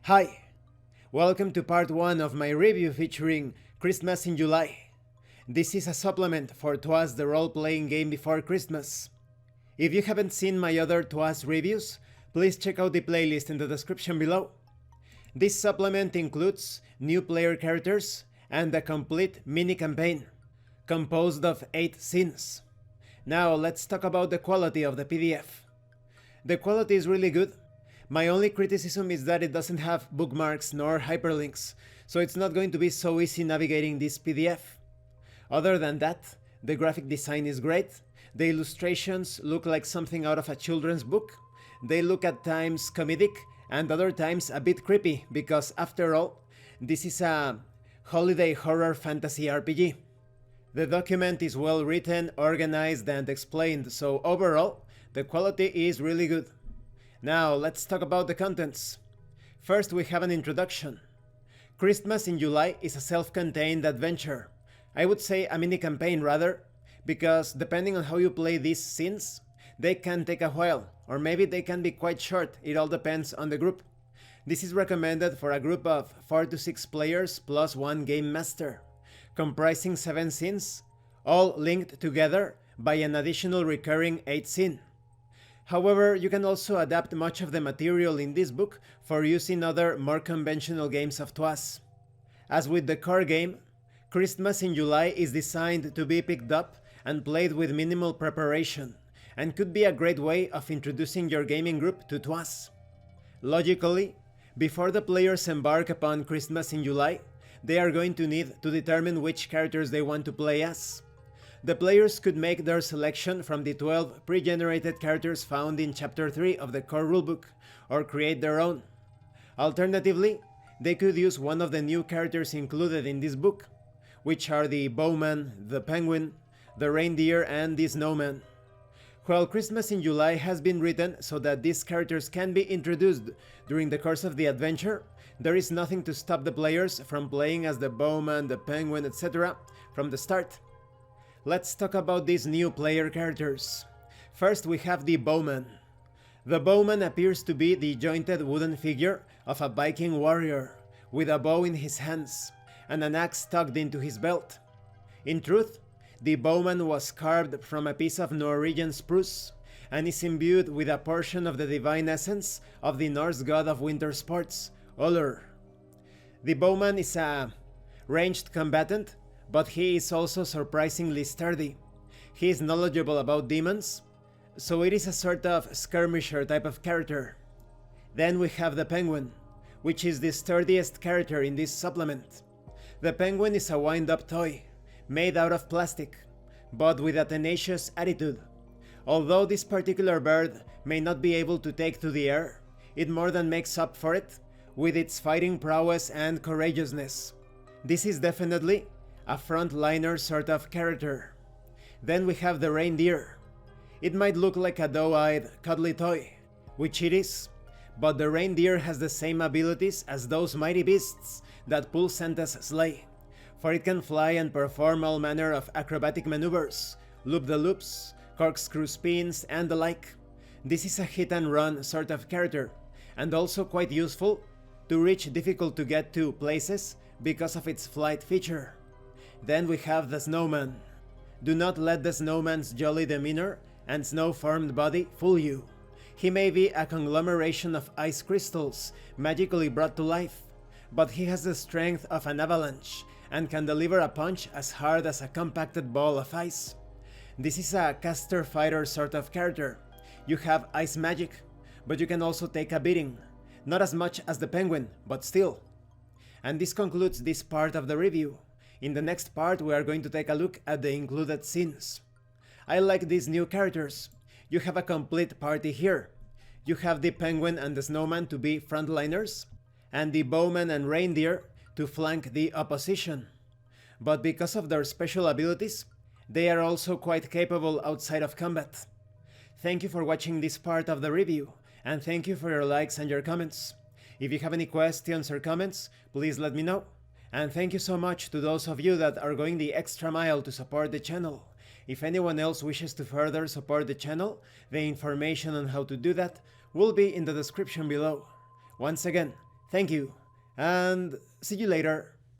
Hi, welcome to part 1 of my review featuring Christmas in July. This is a supplement for Twas, the role-playing game before Christmas. If you haven't seen my other Twas reviews, please check out the playlist in the description below. This supplement includes new player characters and a complete mini-campaign, composed of 8 scenes. Now let's talk about the quality of the PDF. The quality is really good. My only criticism is that it doesn't have bookmarks nor hyperlinks, so it's not going to be so easy navigating this PDF. Other than that, the graphic design is great, the illustrations look like something out of a children's book, they look at times comedic and other times a bit creepy because after all, this is a holiday horror fantasy RPG. The document is well written, organized and explained, so overall, the quality is really good. Now let's talk about the contents. First we have an introduction. Christmas in July is a self-contained adventure. I would say a mini-campaign rather, because depending on how you play these scenes, they can take a while, or maybe they can be quite short, it all depends on the group. This is recommended for a group of 4 to 6 players plus 1 game master, comprising 7 scenes, all linked together by an additional recurring 8th scene. However, you can also adapt much of the material in this book for use in other more conventional games of Twas. As with the core game, Christmas in July is designed to be picked up and played with minimal preparation, and could be a great way of introducing your gaming group to Twas. Logically, before the players embark upon Christmas in July, they are going to need to determine which characters they want to play as. The players could make their selection from the 12 pre-generated characters found in Chapter 3 of the core rulebook, or create their own. Alternatively, they could use one of the new characters included in this book, which are the bowman, the penguin, the reindeer and the snowman. While Christmas in July has been written so that these characters can be introduced during the course of the adventure, there is nothing to stop the players from playing as the bowman, the penguin, etc. from the start. Let's talk about these new player characters. First we have the bowman. The bowman appears to be the jointed wooden figure of a Viking warrior, with a bow in his hands, and an axe tucked into his belt. In truth, the bowman was carved from a piece of Norwegian spruce, and is imbued with a portion of the divine essence of the Norse god of winter sports, Ullr. The bowman is a ranged combatant, but he is also surprisingly sturdy. He is knowledgeable about demons, so it is a sort of skirmisher type of character. Then we have the penguin, which is the sturdiest character in this supplement. The penguin is a wind-up toy, made out of plastic, but with a tenacious attitude. Although this particular bird may not be able to take to the air, it more than makes up for it with its fighting prowess and courageousness. This is definitely a frontliner sort of character. Then we have the reindeer. It might look like a doe-eyed, cuddly toy, which it is, but the reindeer has the same abilities as those mighty beasts that pull Santa's sleigh, for it can fly and perform all manner of acrobatic maneuvers, loop-the-loops, corkscrew spins, and the like. This is a hit-and-run sort of character, and also quite useful to reach difficult-to-get-to places because of its flight feature. Then we have the snowman. Do not let the snowman's jolly demeanor and snow-formed body fool you. He may be a conglomeration of ice crystals magically brought to life, but he has the strength of an avalanche and can deliver a punch as hard as a compacted ball of ice. This is a caster fighter sort of character. You have ice magic, but you can also take a beating. Not as much as the penguin, but still. And this concludes this part of the review. In the next part we are going to take a look at the included scenes. I like these new characters. You have a complete party here. You have the penguin and the snowman to be frontliners, and the bowman and reindeer to flank the opposition. But because of their special abilities, they are also quite capable outside of combat. Thank you for watching this part of the review, and thank you for your likes and your comments. If you have any questions or comments, please let me know. And thank you so much to those of you that are going the extra mile to support the channel. If anyone else wishes to further support the channel, the information on how to do that will be in the description below. Once again, Thank you, and see you later.